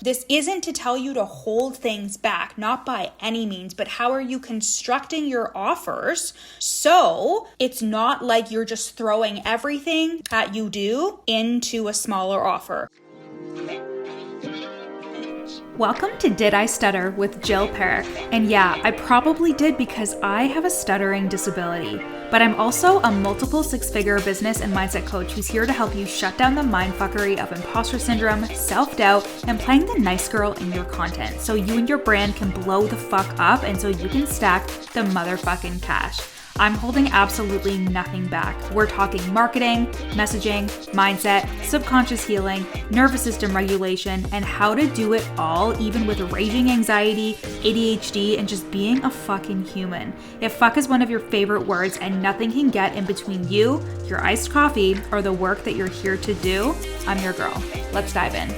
this isn't to tell you to hold things back, not by any means, but how are you constructing your offers so it's not like you're just throwing everything that you do into a smaller offer. Welcome to Did I Stutter with Jill Perrick. And yeah, I probably did because I have a stuttering disability. But I'm also a multiple six-figure business and mindset coach who's here to help you shut down the mindfuckery of imposter syndrome, self-doubt, and playing the nice girl in your content so you and your brand can blow the fuck up and so you can stack the motherfucking cash. I'm holding absolutely nothing back. We're talking marketing, messaging, mindset, subconscious healing, nervous system regulation, and how to do it all even with raging anxiety, ADHD, and just being a fucking human. If fuck is one of your favorite words and nothing can get in between you, your iced coffee, or the work that you're here to do, I'm your girl. Let's dive in.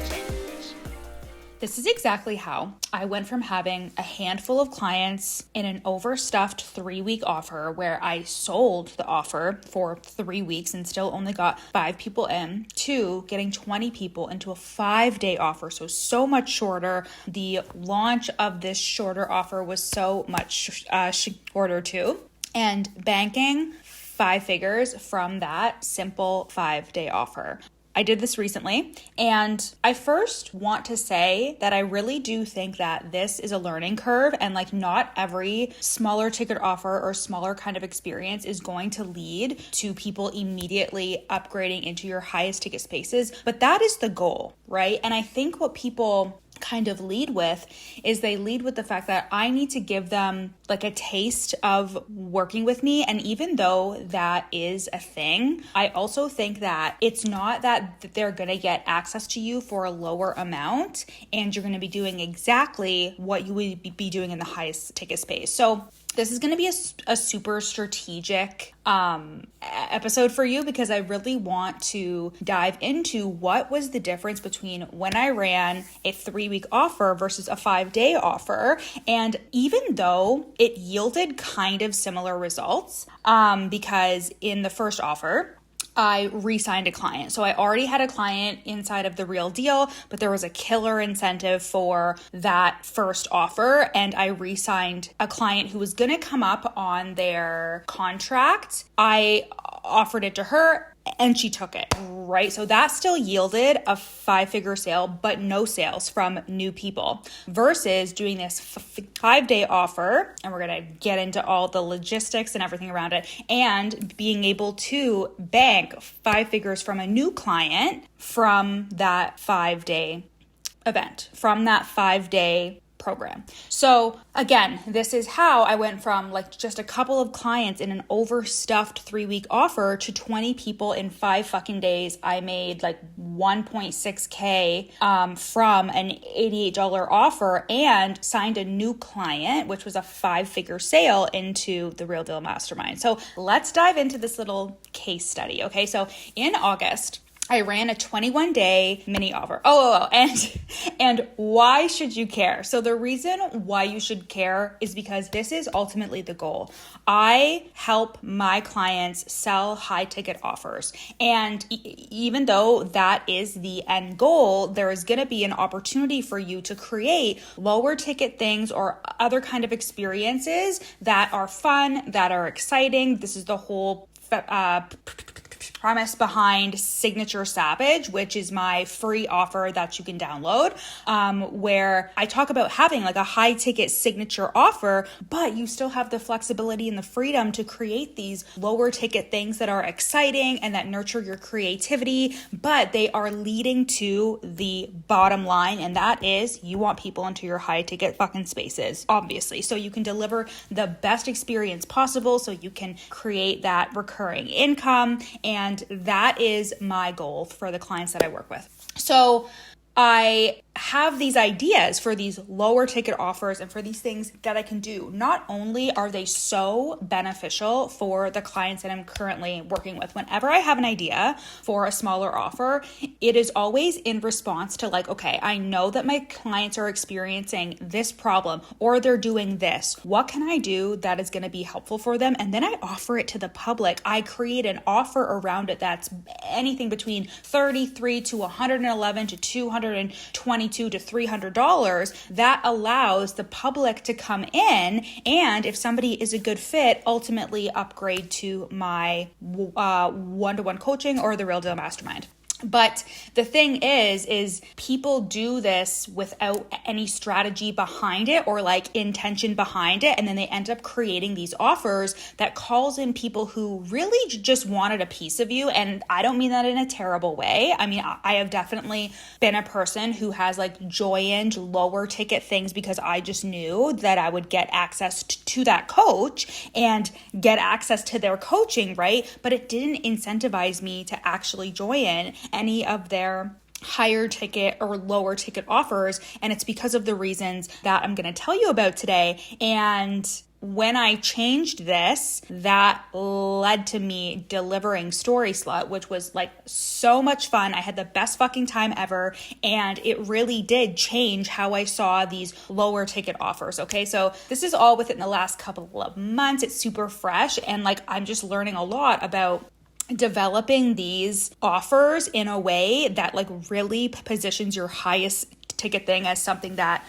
This is exactly how I went from having a handful of clients in an overstuffed 3-week offer where I sold the offer for 3 weeks and still only got 5 people in to getting 20 people into a 5-day offer. So much shorter. The launch of this shorter offer was so much shorter too. And banking 5 figures from that simple 5-day offer. I did this recently, and I first want to say that I really do think that this is a learning curve, and like not every smaller ticket offer or smaller kind of experience is going to lead to people immediately upgrading into your highest ticket spaces, but that is the goal, right? And I think what people kind of lead with is they lead with the fact that I need to give them like a taste of working with me. And even though that is a thing, I also think that it's not that they're going to get access to you for a lower amount and you're going to be doing exactly what you would be doing in the highest ticket space. So this is going to be a super strategic episode for you because I really want to dive into what was the difference between when I ran a 3-week offer versus a 5-day offer. And even though it yielded kind of similar results, because in the first offer, I re-signed a client. So I already had a client inside of the Real Deal, but there was a killer incentive for that first offer. And I re-signed a client who was going to come up on their contract. I offered it to her and she took it, right? So that still yielded a 5-figure sale, but no sales from new people versus doing this 5-day offer. And we're going to get into all the logistics and everything around it and being able to bank 5 figures from a new client from that 5-day event, from that 5-day program. So again, this is how I went from like just a couple of clients in an overstuffed 3-week offer to 20 people in 5 fucking days. I made like 1.6K from an $88 offer and signed a new client, which was a 5-figure sale into the Real Deal Mastermind. So let's dive into this little case study. Okay. So in August, I ran a 21-day mini offer. And why should you care? So the reason why you should care is because this is ultimately the goal. I help my clients sell high ticket offers. And even though that is the end goal, there is going to be an opportunity for you to create lower ticket things or other kind of experiences that are fun, that are exciting. This is the whole premise behind Signature Savage, which is my free offer that you can download, where I talk about having like a high ticket signature offer, but you still have the flexibility and the freedom to create these lower ticket things that are exciting and that nurture your creativity, but they are leading to the bottom line. And that is you want people into your high ticket fucking spaces, obviously. So you can deliver the best experience possible so you can create that recurring income. And that is my goal for the clients that I work with. So I have these ideas for these lower ticket offers and for these things that I can do. Not only are they so beneficial for the clients that I'm currently working with, whenever I have an idea for a smaller offer, it is always in response to like, okay, I know that my clients are experiencing this problem or they're doing this. What can I do that is going to be helpful for them? And then I offer it to the public. I create an offer around it that's anything between $33 to $111 to $220 $122 to $300, that allows the public to come in, and if somebody is a good fit, ultimately upgrade to my one-to-one coaching or the Real Deal Mastermind. But the thing is people do this without any strategy behind it or like intention behind it. And then they end up creating these offers that calls in people who really just wanted a piece of you. And I don't mean that in a terrible way. I mean, I have definitely been a person who has like joined lower ticket things because I just knew that I would get access to that coach and get access to their coaching, right? But it didn't incentivize me to actually join any of their higher ticket or lower ticket offers. And it's because of the reasons that I'm going to tell you about today. And when I changed this, that led to me delivering Story Slut, which was like so much fun. I had the best fucking time ever. And it really did change how I saw these lower ticket offers. Okay. So this is all within the last couple of months. It's super fresh. And like, I'm just learning a lot about developing these offers in a way that like really positions your highest ticket thing as something that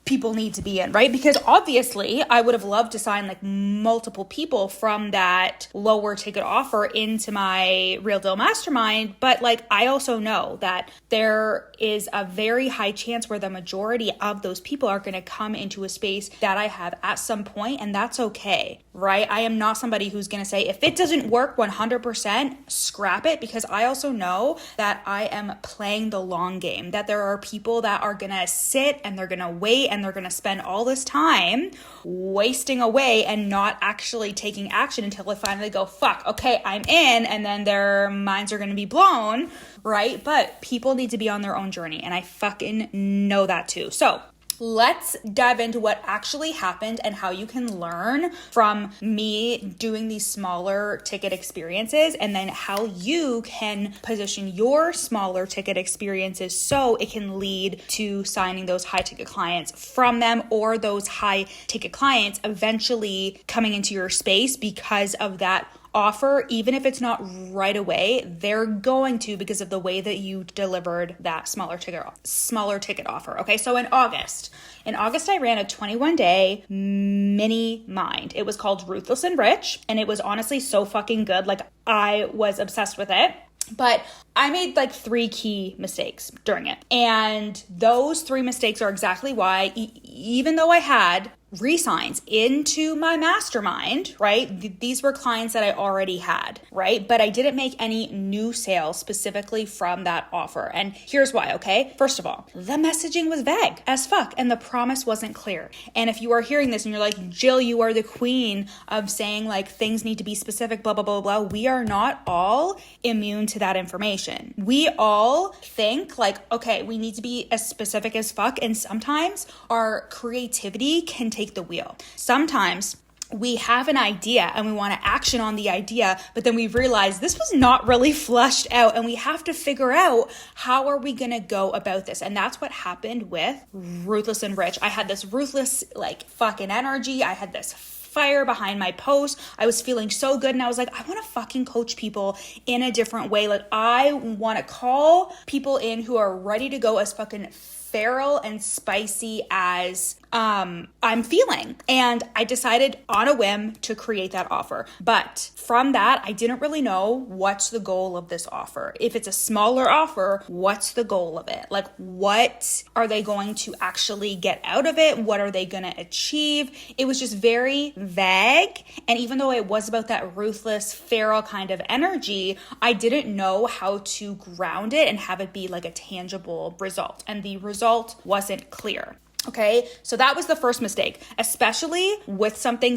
people need to be in, right? Because obviously I would have loved to sign like multiple people from that lower ticket offer into my Real Deal Mastermind. But like, I also know that there is a very high chance where the majority of those people are going to come into a space that I have at some point, and that's okay, right? I am not somebody who's going to say, if it doesn't work 100%, scrap it, because I also know that I am playing the long game, that there are people that are going to sit and they're going to wait and they're going to spend all this time wasting away and not actually taking action until they finally go, fuck, okay, I'm in. And then their minds are going to be blown, right? But people need to be on their own journey. And I fucking know that too. So let's dive into what actually happened and how you can learn from me doing these smaller ticket experiences, and then how you can position your smaller ticket experiences so it can lead to signing those high ticket clients from them, or those high ticket clients eventually coming into your space because of that offer. Even if it's not right away, they're going to, because of the way that you delivered that smaller ticket offer. Okay. So in August, I ran a 21-day mini mind. It was called Ruthless and Rich. And it was honestly so fucking good. Like, I was obsessed with it. But I made like 3 key mistakes during it. And those 3 mistakes are exactly why, even though I had re-signs into my mastermind, right? These were clients that I already had, right? But I didn't make any new sales specifically from that offer. And here's why, okay? First of all, the messaging was vague as fuck and the promise wasn't clear. And if you are hearing this and you're like, Jill, you are the queen of saying like things need to be specific, blah, blah, blah, blah. We are not all immune to that information. We all think like, okay, we need to be as specific as fuck. And sometimes our creativity can take the wheel. Sometimes we have an idea and we want to action on the idea, but then we realize this was not really fleshed out and we have to figure out how are we going to go about this. And that's what happened with Ruthless and Rich. I had this ruthless like fucking energy. I had this fire behind my post. I was feeling so good. And I was like, I want to fucking coach people in a different way. Like, I want to call people in who are ready to go as fucking feral and spicy as I'm feeling. And I decided on a whim to create that offer. But from that, I didn't really know what's the goal of this offer. If it's a smaller offer, what's the goal of it? Like, what are they going to actually get out of it? What are they going to achieve? It was just very vague. And even though it was about that ruthless, feral kind of energy, I didn't know how to ground it and have it be like a tangible result. And the result wasn't clear. Okay, so that was the first mistake, especially with something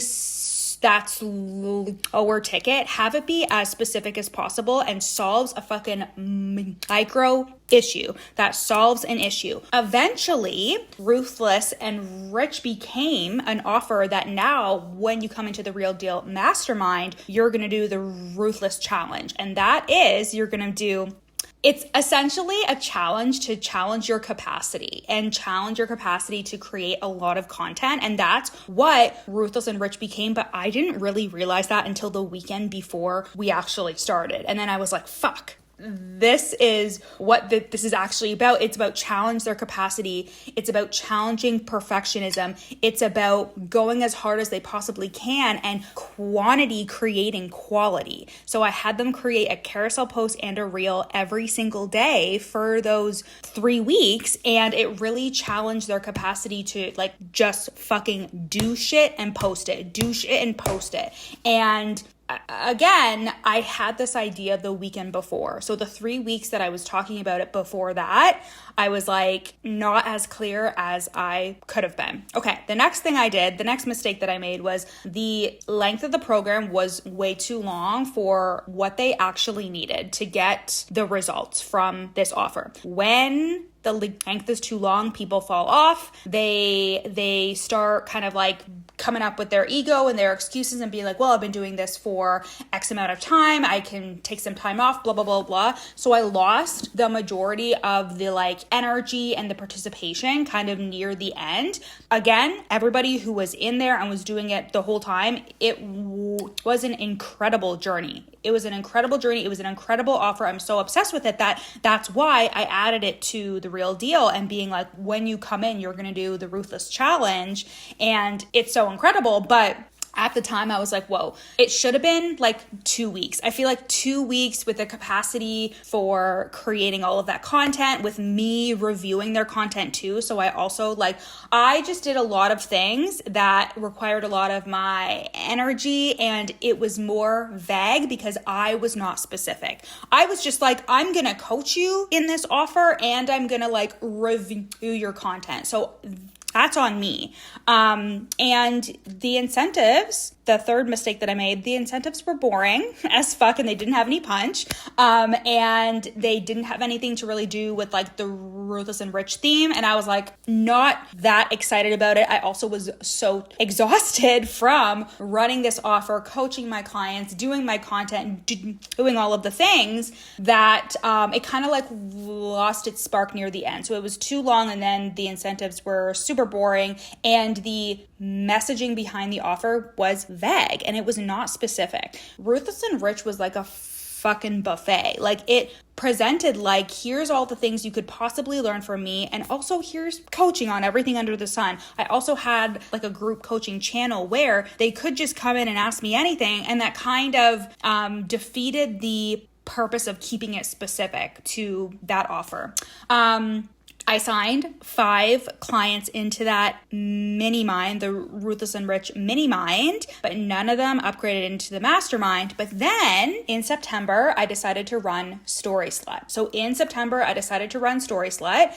that's lower ticket. Have it be as specific as possible and solves a fucking micro issue that solves an issue. Eventually, Ruthless and Rich became an offer that now when you come into the Real Deal Mastermind, you're going to do the Ruthless Challenge. And that is, you're going to do, it's essentially a challenge to challenge your capacity and challenge your capacity to create a lot of content. And that's what Ruthless and Rich became. But I didn't really realize that until the weekend before we actually started. And then I was like, fuck, this is what this is actually about. It's about challenge their capacity. It's about challenging perfectionism. It's about going as hard as they possibly can and quantity creating quality. So I had them create a carousel post and a reel every single day for those 3 weeks. And it really challenged their capacity to like just fucking do shit and post it, do shit and post it. And again, I had this idea the weekend before. So the 3 weeks that I was talking about it before that, I was like not as clear as I could have been. Okay, the next thing I did, the next mistake that I made was the length of the program was way too long for what they actually needed to get the results from this offer. When the length is too long, people fall off. They start kind of like coming up with their ego and their excuses and being like, well, I've been doing this for X amount of time. I can take some time off, blah, blah, blah, blah. So I lost the majority of the like energy and the participation kind of near the end. Again, everybody who was in there and was doing it the whole time, it was an incredible journey. It was an incredible journey. It was an incredible offer. I'm so obsessed with it that's why I added it to the real deal and being like, when you come in, you're going to do the Ruthless Challenge. And it's so incredible. But at the time I was like, whoa, it should have been like 2 weeks. I feel like 2 weeks with the capacity for creating all of that content, with me reviewing their content too. So I just did a lot of things that required a lot of my energy, and it was more vague because I was not specific. I was just like, I'm going to coach you in this offer and I'm going to like review your content. So that's on me. And the incentives, the third mistake that I made, the incentives were boring as fuck and they didn't have any punch. And they didn't have anything to really do with like the Ruthless and Rich theme. And I was like, not that excited about it. I also was so exhausted from running this offer, coaching my clients, doing my content, doing all of the things that it kind of like lost its spark near the end. So it was too long, and then the incentives were super boring, and the messaging behind the offer was vague and it was not specific. Ruthless and Rich was like a fucking buffet. Like it presented like, here's all the things you could possibly learn from me, and also here's coaching on everything under the sun. I also had like a group coaching channel where they could just come in and ask me anything, and that kind of defeated the purpose of keeping it specific to that offer. I signed 5 clients into that mini mind, the Ruthless and Rich mini mind, but none of them upgraded into the mastermind. But then in September, I decided to run Story Slut. So in September, I decided to run Story Slut.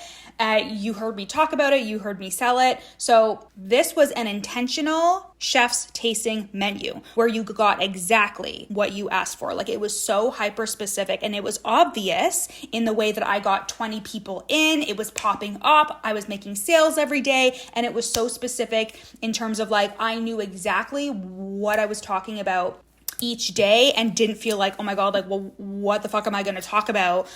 You heard me talk about it. You heard me sell it. So this was an intentional chef's tasting menu where you got exactly what you asked for. Like it was so hyper specific, and it was obvious in the way that I got 20 people in. It was popping up. I was making sales every day, and it was so specific in terms of like, I knew exactly what I was talking about each day and didn't feel like, oh my God, like, well, what the fuck am I going to talk about?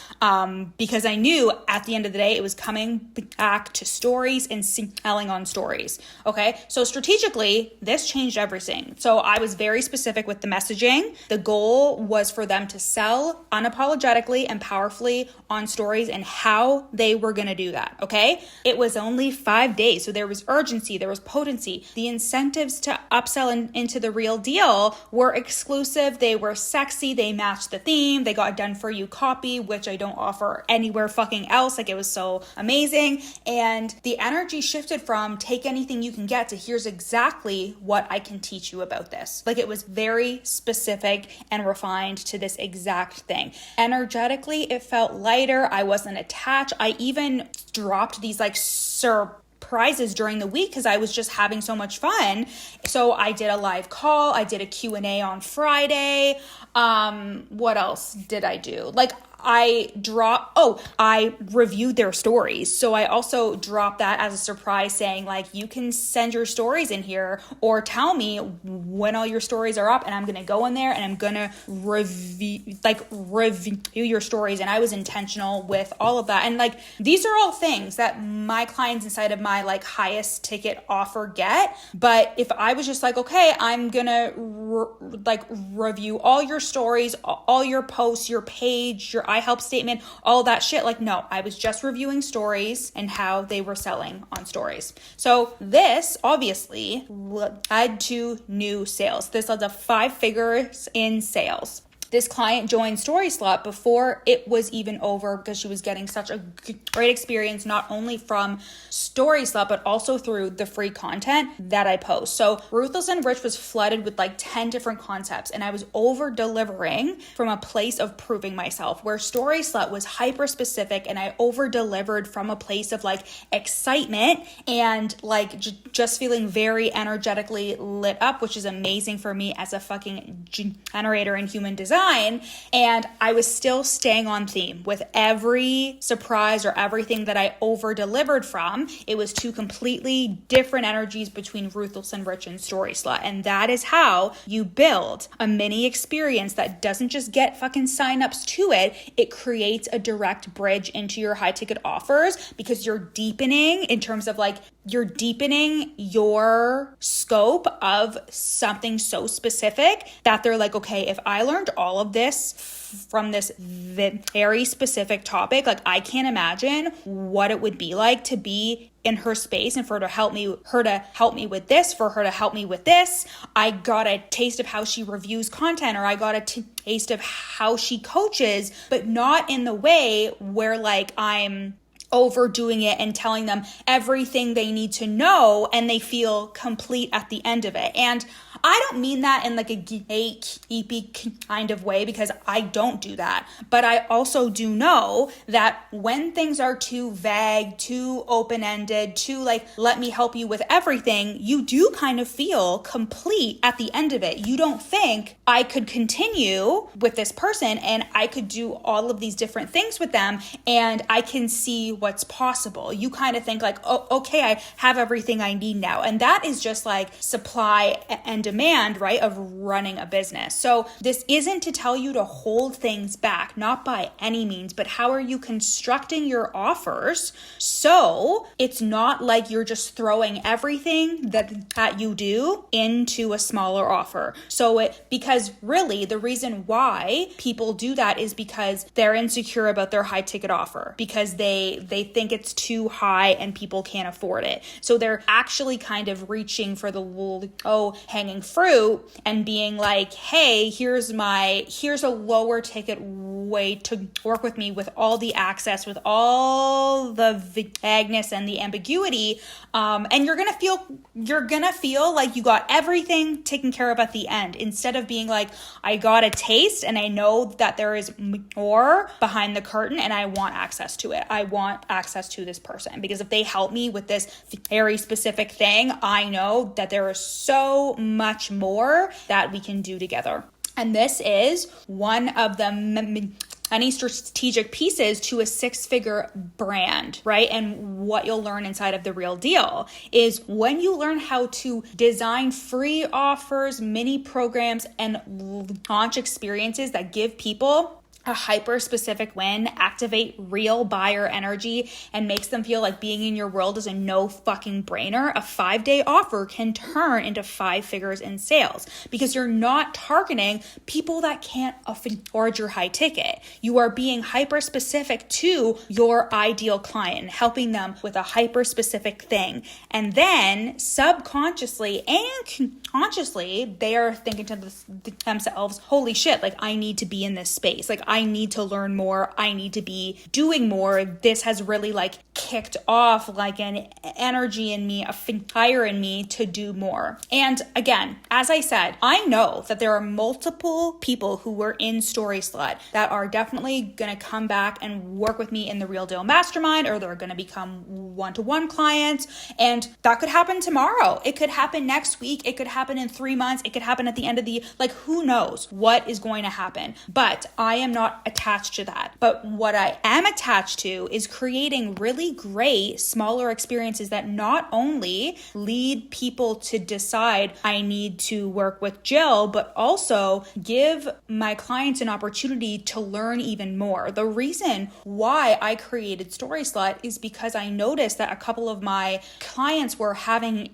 Because I knew at the end of the day, it was coming back to stories and selling on stories. Okay. So strategically, this changed everything. So I was very specific with the messaging. The goal was for them to sell unapologetically and powerfully on stories, and how they were going to do that. Okay. It was only 5 days. So there was urgency, there was potency. The incentives to upsell into the real deal were exclusive. They were sexy. They matched the theme. They got done for you copy, which I don't offer anywhere fucking else. Like it was so amazing. And the energy shifted from take anything you can get to here's exactly what I can teach you about this. Like it was very specific and refined to this exact thing. Energetically, it felt lighter. I wasn't attached. I even dropped these like prizes during the week because I was just having so much fun. So I did a live call. I did a Q&A on Friday. What else did I do? Like I reviewed their stories. So I also dropped that as a surprise saying like, you can send your stories in here or tell me when all your stories are up, and I'm going to go in there and I'm going to review your stories. And I was intentional with all of that. And like, these are all things that my clients inside of my like highest ticket offer get. But if I was just like, okay, I'm going to review all your stories, all your posts, your page, your I help statement, all that shit. Like, no, I was just reviewing stories and how they were selling on stories. So this obviously led to new sales. This led to 5 figures in sales. This client joined Story Slut before it was even over because she was getting such a great experience, not only from Story Slut, but also through the free content that I post. So Ruthless and Rich was flooded with like 10 different concepts, and I was over delivering from a place of proving myself, where Story Slut was hyper specific and I over delivered from a place of like excitement and like just feeling very energetically lit up, which is amazing for me as a fucking generator in human design. And I was still staying on theme with every surprise or everything that I over delivered from. It was 2 completely different energies between Ruthless and Rich and Story Slut. And that is how you build a mini experience that doesn't just get fucking signups to it. It creates a direct bridge into your high ticket offers, because you're deepening in terms of like, you're deepening your scope of something so specific that they're like, okay, if I learned all of this from this very specific topic, like I can't imagine what it would be like to be in her space and for her to help me with this, for her to help me with this. I got a taste of how she reviews content, or I got a taste of how she coaches, but not in the way where like I'm overdoing it and telling them everything they need to know and they feel complete at the end of it. And I don't mean that in like a gatekeepy kind of way, because I don't do that. But I also do know that when things are too vague, too open-ended, too like, let me help you with everything, you do kind of feel complete at the end of it. You don't think I could continue with this person and I could do all of these different things with them and I can see what's possible. You kind of think like, oh, okay, I have everything I need now. And that is just like supply and demand, right, of running a business. So this isn't to tell you to hold things back, not by any means, but how are you constructing your offers so it's not like you're just throwing everything that you do into a smaller offer. Because really the reason why people do that is because they're insecure about their high ticket offer, because they think it's too high and people can't afford it. So they're actually kind of reaching for the low hanging fruit and being like, hey, here's a lower ticket way to work with me with all the access, with all the vagueness and the ambiguity. And you're gonna feel like you got everything taken care of at the end, instead of being like, I got a taste and I know that there is more behind the curtain and I want access to it. I want access to this person, because if they help me with this very specific thing, I know that there is so much more that we can do together. And this is one of the many strategic pieces to a 6-figure brand, right? And what you'll learn inside of The Real Deal is when you learn how to design free offers, mini programs, and launch experiences that give people a hyper specific win, activate real buyer energy, and makes them feel like being in your world is a no fucking brainer, a 5-day offer can turn into 5 figures in sales, because you're not targeting people that can't afford your high ticket. You are being hyper specific to your ideal client, helping them with a hyper specific thing. And then subconsciously and consciously, they are thinking to themselves, holy shit, like I need to be in this space. Like I need to learn more. I need to be doing more. This has really like kicked off like an energy in me, a fire in me to do more. And again, as I said, I know that there are multiple people who were in Story Slut that are definitely going to come back and work with me in the Real Deal Mastermind, or they're going to become one-to-one clients. And that could happen tomorrow. It could happen next week. It could happen in 3 months. It could happen at the end of the, like, who knows what is going to happen. But I am not attached to that. But what I am attached to is creating really really great smaller experiences that not only lead people to decide I need to work with Jill, but also give my clients an opportunity to learn even more. The reason why I created StorySlut is because I noticed that a couple of my clients were having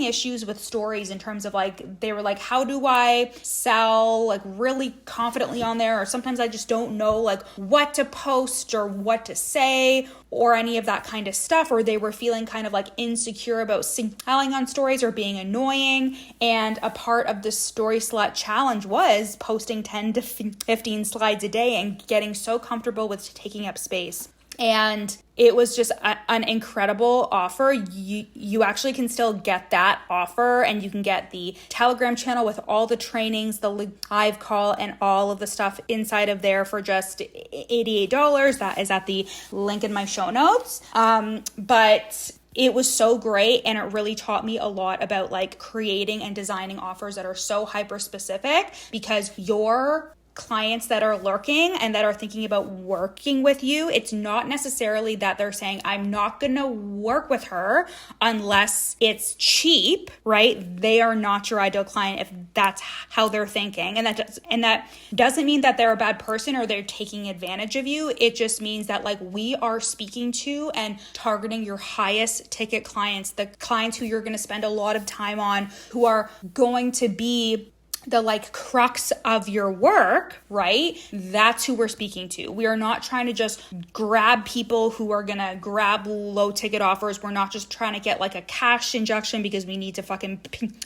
issues with stories in terms of like, they were like, how do I sell like really confidently on there? Or sometimes I just don't know like what to post or what to say or any of that kind of stuff. Or they were feeling kind of like insecure about selling on stories or being annoying. And a part of the StorySlut challenge was posting 10 to 15 slides a day and getting so comfortable with taking up space. And it was just an incredible offer. You actually can still get that offer, and you can get the Telegram channel with all the trainings, the live call, and all of the stuff inside of there for just $88. That is at the link in my show notes. But it was so great, and it really taught me a lot about like creating and designing offers that are so hyper specific, because your clients that are lurking and that are thinking about working with you, it's not necessarily that they're saying, I'm not going to work with her unless it's cheap, right? They are not your ideal client if that's how they're thinking. And that doesn't mean that they're a bad person or they're taking advantage of you. It just means that like we are speaking to and targeting your highest ticket clients, the clients who you're going to spend a lot of time on, who are going to be the like crux of your work, right? That's who we're speaking to. We are not trying to just grab people who are gonna grab low ticket offers. We're not just trying to get like a cash injection because we need to fucking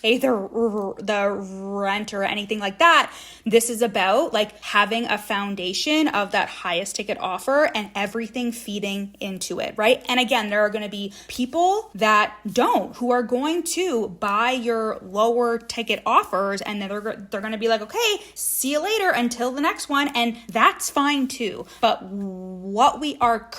pay the rent or anything like that. This is about like having a foundation of that highest ticket offer and everything feeding into it, right? And again, there are gonna be people that who are going to buy your lower ticket offers, and then they're going to be like, okay, see you later until the next one. And that's fine too. But what we are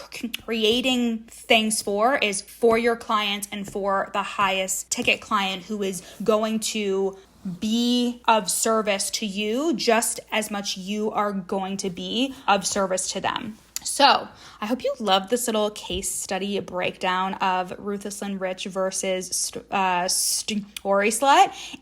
creating things for is for your clients and for the highest ticket client who is going to be of service to you just as much you are going to be of service to them. So I hope you loved this little case study breakdown of Ruthlessly Rich versus StorySlut.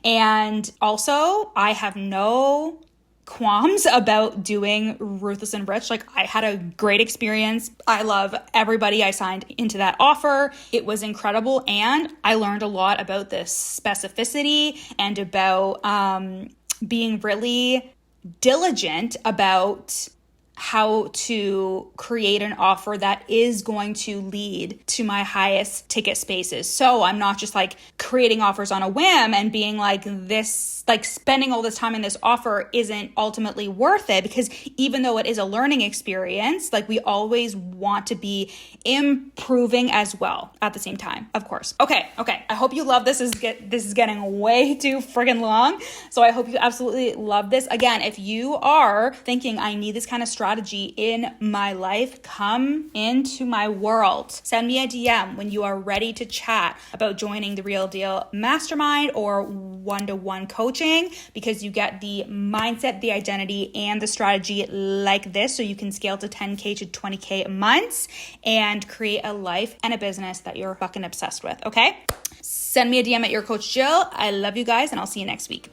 And also, I have no qualms about doing Ruthlessly Rich. Like, I had a great experience. I love everybody I signed into that offer. It was incredible. And I learned a lot about this specificity and about being really diligent about how to create an offer that is going to lead to my highest ticket spaces. So I'm not just like creating offers on a whim and being like this, like spending all this time in this offer isn't ultimately worth it, because even though it is a learning experience, like we always want to be improving as well at the same time, of course. Okay. I hope you love this. This is getting way too friggin' long. So I hope you absolutely love this. Again, if you are thinking I need this kind of strategy in my life, come into my world. Send me a DM when you are ready to chat about joining the Real Deal Mastermind or one-to-one coaching, because you get the mindset, the identity, and the strategy like this, so you can scale to 10K to 20K months and create a life and a business that you're fucking obsessed with, okay? Send me a DM at your coach Jill. I love you guys, and I'll see you next week.